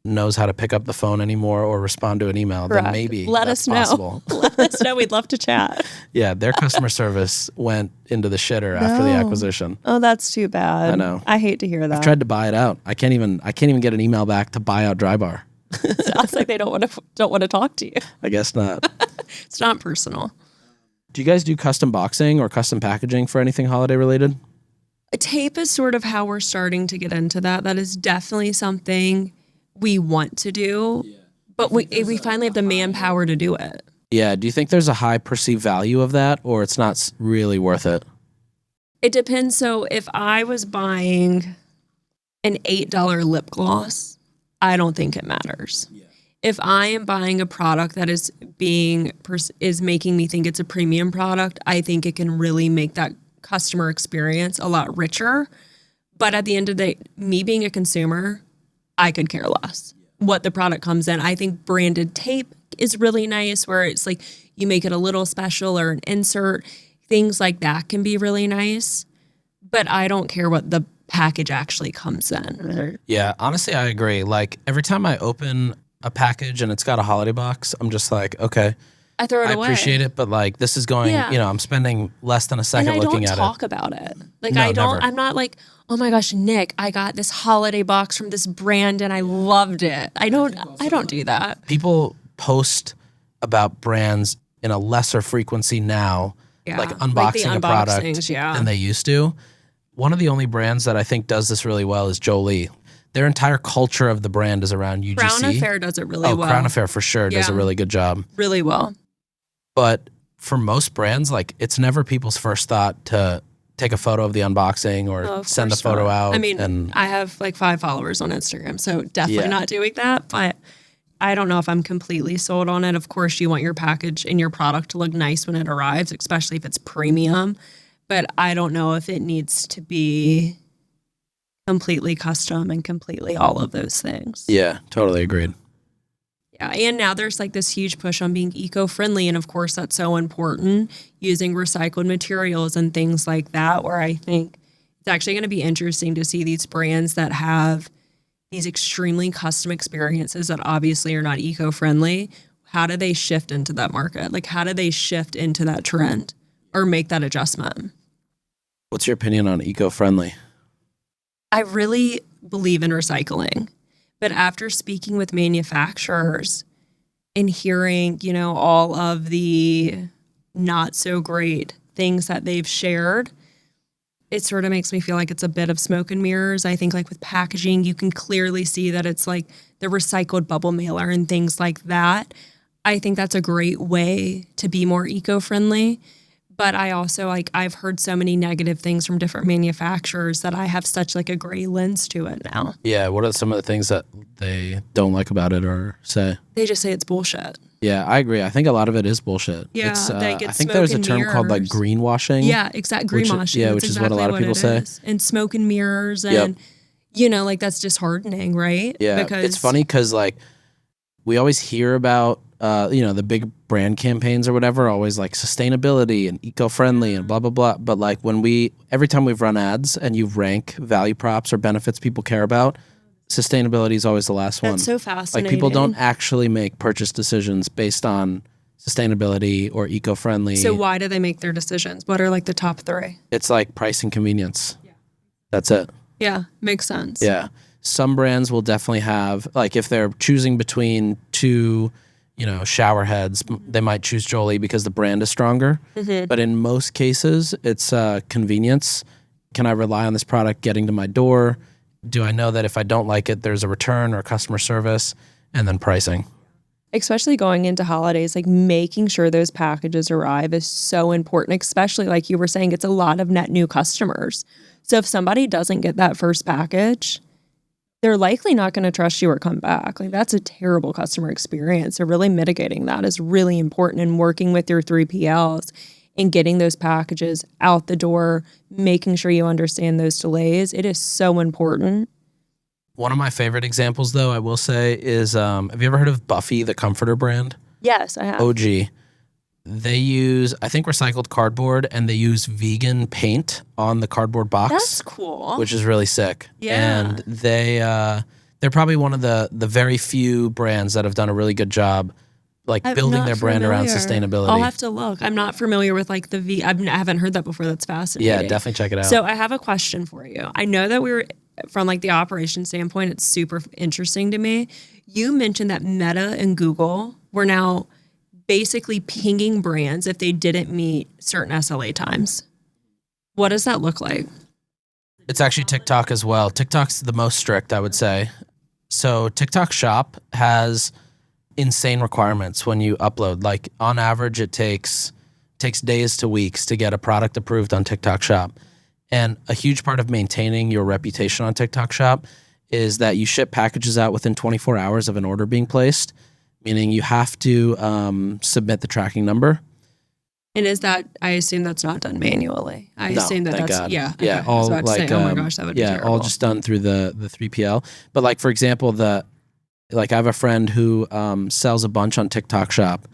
Speaker 3: knows how to pick up the phone anymore or respond to an email,
Speaker 4: Correct.
Speaker 3: then maybe
Speaker 4: let
Speaker 3: that's
Speaker 4: us know.
Speaker 3: Possible.
Speaker 4: Let us know. We'd love to chat.
Speaker 3: Yeah, their customer service went into the shitter after the acquisition.
Speaker 4: Oh, that's too bad.
Speaker 3: I know.
Speaker 4: I hate to hear that.
Speaker 3: I've tried to buy it out. I can't even get an email back to buy out Dry Bar.
Speaker 4: Sounds like they don't want to talk to you.
Speaker 3: I guess not.
Speaker 1: It's not personal.
Speaker 3: Do you guys do custom boxing or custom packaging for anything holiday related?
Speaker 1: A tape is sort of how we're starting to get into that. That is definitely something we want to do, but we finally have the manpower to do it.
Speaker 3: Yeah. Do you think there's a high perceived value of that, or it's not really worth it?
Speaker 1: It depends. So if I was buying an $8 lip gloss, I don't think it matters. Yeah. If I am buying a product that is making me think it's a premium product, I think it can really make that customer experience a lot richer. But at the end of the day, me being a consumer, I could care less what the product comes in. I think branded tape is really nice, where it's like you make it a little special or an insert. Things like that can be really nice. But I don't care what the package actually comes in.
Speaker 3: Yeah, honestly, I agree. Like every time I open a package and it's got a holiday box, I'm just like, okay,
Speaker 1: I throw it away.
Speaker 3: I appreciate it, but like this is going, I'm spending less than a second looking at it.
Speaker 1: I don't talk about it. Like
Speaker 3: No,
Speaker 1: never.
Speaker 3: I'm
Speaker 1: not like, oh my gosh, Nick, I got this holiday box from this brand and I loved it. I don't do that.
Speaker 3: People post about brands in a lesser frequency now, like unboxing a product than they used to. One of the only brands that I think does this really well is Jolie. Their entire culture of the brand is around UGC.
Speaker 1: Crown Affair does it really well.
Speaker 3: Crown Affair for sure does a really good job.
Speaker 1: Really well.
Speaker 3: But for most brands, like it's never people's first thought to take a photo of the unboxing or send a photo out.
Speaker 1: I mean, I have like 5 followers on Instagram, so definitely not doing that. But I don't know if I'm completely sold on it. Of course, you want your package and your product to look nice when it arrives, especially if it's premium. But I don't know if it needs to be completely custom and completely all of those things.
Speaker 3: Yeah, totally agreed.
Speaker 1: Yeah, and now there's like this huge push on being eco-friendly, and of course that's so important, using recycled materials and things like that, where I think it's actually going to be interesting to see these brands that have these extremely custom experiences that obviously are not eco-friendly. How do they shift into that market? Like, how do they shift into that trend or make that adjustment?
Speaker 3: What's your opinion on eco-friendly?
Speaker 1: I really believe in recycling. But after speaking with manufacturers and hearing, all of the not so great things that they've shared, it sort of makes me feel like it's a bit of smoke and mirrors. I think like with packaging, you can clearly see that it's like the recycled bubble mailer and things like that. I think that's a great way to be more eco-friendly. But I also I've heard so many negative things from different manufacturers that I have such like a gray lens to it now.
Speaker 3: Yeah, what are some of the things that they don't like about it or say?
Speaker 1: They just say it's bullshit.
Speaker 3: Yeah, I agree. I think a lot of it is bullshit.
Speaker 1: Yeah,
Speaker 3: I think there's a term called like greenwashing.
Speaker 1: Yeah, exactly. Greenwashing.
Speaker 3: Which is what a lot of people say.
Speaker 1: And smoke and mirrors. And Like that's disheartening, right?
Speaker 3: Yeah,
Speaker 1: Because
Speaker 3: it's funny because like we always hear about the big brand campaigns or whatever, always like sustainability and eco-friendly and blah blah blah. But like every time we've run ads and you rank value props or benefits people care about, sustainability is always the last one.
Speaker 1: That's so
Speaker 3: Like
Speaker 1: fascinating.
Speaker 3: people don't actually make purchase decisions based on sustainability or eco-friendly.
Speaker 1: So why do they make their decisions? What are like the top 3?
Speaker 3: It's like price and convenience. That's it.
Speaker 1: Yeah, makes sense.
Speaker 3: Yeah. Some brands will definitely have, like if they're choosing between 2, shower heads, they might choose Jolie because the brand is stronger. But in most cases, it's convenience. Can I rely on this product getting to my door? Do I know that if I don't like it, there's a return or customer service? And then pricing.
Speaker 4: Especially going into holidays, like making sure those packages arrive is so important, especially like you were saying, it's a lot of net new customers. So if somebody doesn't get that first package, they're likely not going to trust you or come back. Like that's a terrible customer experience. So really mitigating that is really important, and working with your 3PLs and getting those packages out the door, making sure you understand those delays. It is so important.
Speaker 3: One of my favorite examples, though, I will say, is have you ever heard of Buffy, the comforter brand?
Speaker 4: Yes, I have.
Speaker 3: OG. They use, I think, recycled cardboard, and they use vegan paint on the cardboard box.
Speaker 1: That's cool.
Speaker 3: Which is really sick.
Speaker 1: Yeah.
Speaker 3: And they're probably one of the very few brands that have done a really good job
Speaker 1: I'm
Speaker 3: building
Speaker 1: not
Speaker 3: their brand around
Speaker 1: familiar.
Speaker 3: sustainability.
Speaker 1: I'll have to look. I'm not familiar with like I haven't heard that before. That's fascinating.
Speaker 3: Yeah, definitely check it out.
Speaker 1: So I have a question for you. I know that from like the operation standpoint, it's super interesting to me. You mentioned that Meta and Google were now basically pinging brands if they didn't meet certain SLA times. What does that look like?
Speaker 3: It's actually TikTok as well. TikTok's the most strict, I would say. So TikTok Shop has insane requirements when you upload. Like on average, it takes days to weeks to get a product approved on TikTok Shop. And a huge part of maintaining your reputation on TikTok Shop is that you ship packages out within 24 hours of an order being placed, meaning you have to submit the tracking number.
Speaker 1: And is that, I assume that's not done manually. I assume that
Speaker 3: thank
Speaker 1: that's,
Speaker 3: God.
Speaker 1: yeah.
Speaker 3: Yeah,
Speaker 1: okay. I was
Speaker 3: all
Speaker 1: about to
Speaker 3: like,
Speaker 1: say, oh my gosh, that would be terrible.
Speaker 3: all just done through the 3PL. But like, for example, I have a friend who sells a bunch on TikTok Shop,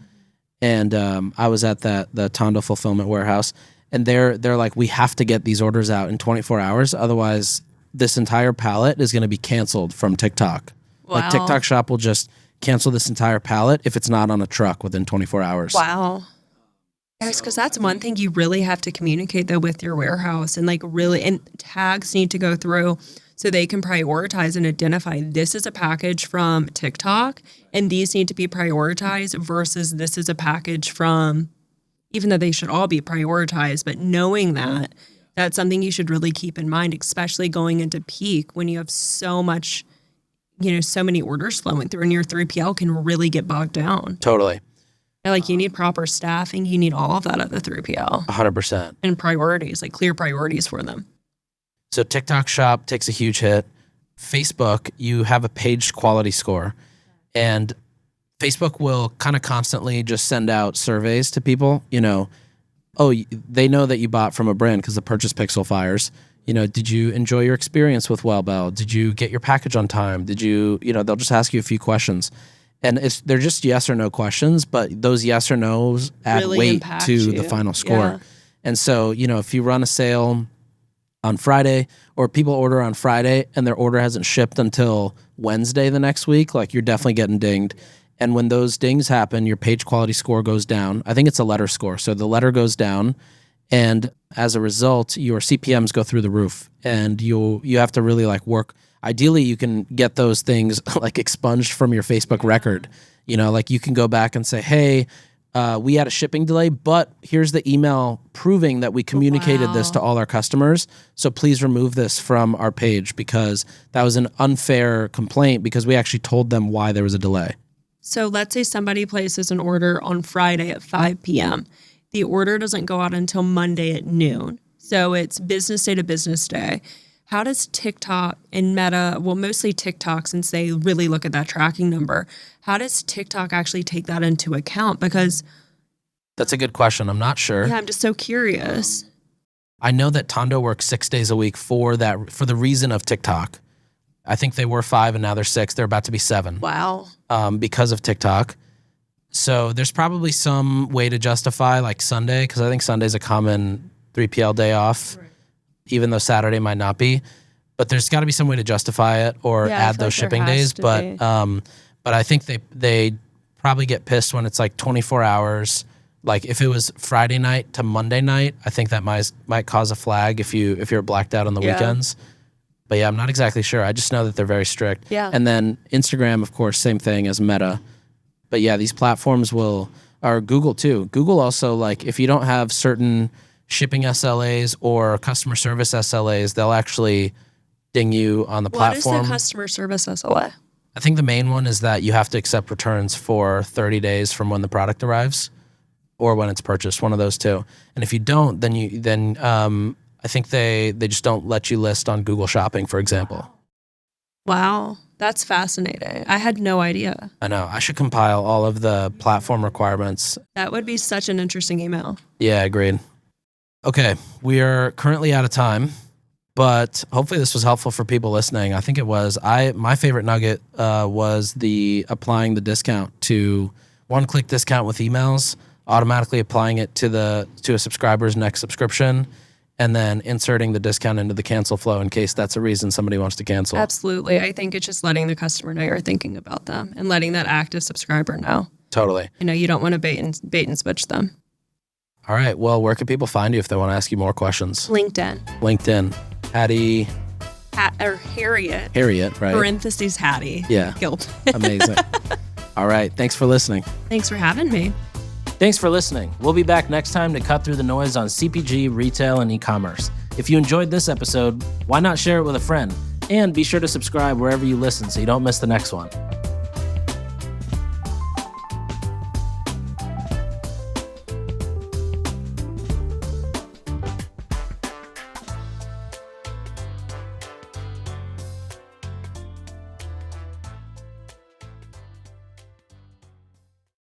Speaker 3: and I was at the Tondo fulfillment warehouse, and they're like, we have to get these orders out in 24 hours, otherwise this entire pallet is going to be canceled from TikTok.
Speaker 1: Wow.
Speaker 3: Like TikTok Shop will just cancel this entire pallet if it's not on a truck within 24 hours.
Speaker 1: Wow. Yes, because that's one thing you really have to communicate though with your warehouse, and and tags need to go through so they can prioritize and identify this is a package from TikTok and these need to be prioritized versus this is a package from, even though they should all be prioritized, but knowing that, that's something you should really keep in mind, especially going into peak when you have so much, so many orders flowing through, and your 3PL can really get bogged down.
Speaker 3: Totally.
Speaker 1: Like you need proper staffing, you need all of that at the 3PL.
Speaker 3: 100%.
Speaker 1: And priorities, like clear priorities for them.
Speaker 3: So TikTok Shop takes a huge hit. Facebook, you have a page quality score, and Facebook will kind of constantly just send out surveys to people. They know that you bought from a brand because the purchase pixel fires. Did you enjoy your experience with Wellbel? Did you get your package on time? Did you, they'll just ask you a few questions. And they're just yes or no questions, but those yes or no's add
Speaker 1: Really
Speaker 3: weight
Speaker 1: impact
Speaker 3: to
Speaker 1: you.
Speaker 3: the final score.
Speaker 1: Yeah.
Speaker 3: And so, if you run a sale on Friday, or people order on Friday and their order hasn't shipped until Wednesday the next week, like you're definitely getting dinged. And when those dings happen, your page quality score goes down. I think it's a letter score. So the letter goes down, and as a result, your CPMs go through the roof, and you have to really work. Ideally, you can get those things expunged from your Facebook record. You can go back and say, hey, we had a shipping delay, but here's the email proving that we communicated this to all our customers. So please remove this from our page because that was an unfair complaint because we actually told them why there was a delay.
Speaker 1: So let's say somebody places an order on Friday at 5 p.m. The order doesn't go out until Monday at noon. So it's business day to business day. How does TikTok and Meta, well, mostly TikTok, since they really look at that tracking number, how does TikTok actually take that into account? Because
Speaker 3: that's a good question. I'm not sure.
Speaker 1: Yeah, I'm just so curious.
Speaker 3: I know that Tondo works 6 days a week for the reason of TikTok. I think they were 5 and now they're 6. They're about to be 7
Speaker 1: Wow.
Speaker 3: because of TikTok. So there's probably some way to justify like Sunday, because I think Sunday's a common 3PL day off, even though Saturday might not be. But there's got to be some way to justify it or
Speaker 4: Yeah, I
Speaker 3: add
Speaker 4: feel
Speaker 3: those
Speaker 4: like there
Speaker 3: shipping
Speaker 4: has
Speaker 3: days.
Speaker 4: to
Speaker 3: But
Speaker 4: be.
Speaker 3: but I think they probably get pissed when it's like 24 hours. Like if it was Friday night to Monday night, I think that might cause a flag if you're blacked out on the
Speaker 4: Yeah.
Speaker 3: weekends. But yeah, I'm not exactly sure. I just know that they're very strict.
Speaker 4: Yeah.
Speaker 3: And then Instagram, of course, same thing as Meta. But yeah, these platforms or Google too. Google also, like, if you don't have certain shipping SLAs or customer service SLAs, they'll actually ding you on the platform.
Speaker 1: What is the customer service SLA?
Speaker 3: I think the main one is that you have to accept returns for 30 days from when the product arrives or when it's purchased, one of those two. And if you don't, then I think they just don't let you list on Google Shopping, for example.
Speaker 1: Wow. That's fascinating. I had no idea.
Speaker 3: I know. I should compile all of the platform requirements.
Speaker 1: That would be such an interesting email.
Speaker 3: Yeah, agreed. Okay, we are currently out of time, but hopefully this was helpful for people listening. I think it was. My favorite nugget was the applying the discount to one-click discount with emails, automatically applying it to a subscriber's next subscription, and then inserting the discount into the cancel flow in case that's a reason somebody wants to cancel.
Speaker 1: Absolutely. I think it's just letting the customer know you're thinking about them and letting that active subscriber know.
Speaker 3: Totally.
Speaker 1: You don't want to bait and switch them.
Speaker 3: All right. Well, where can people find you if they want to ask you more questions?
Speaker 1: LinkedIn.
Speaker 3: LinkedIn. Hattie.
Speaker 1: Or Harriet.
Speaker 3: Harriet, right?
Speaker 1: Parentheses Hattie.
Speaker 3: Yeah.
Speaker 1: Gilpin.
Speaker 3: Amazing. All right. Thanks for listening.
Speaker 1: Thanks for having me.
Speaker 2: Thanks for listening. We'll be back next time to cut through the noise on CPG, retail, and e-commerce. If you enjoyed this episode, why not share it with a friend? And be sure to subscribe wherever you listen so you don't miss the next one.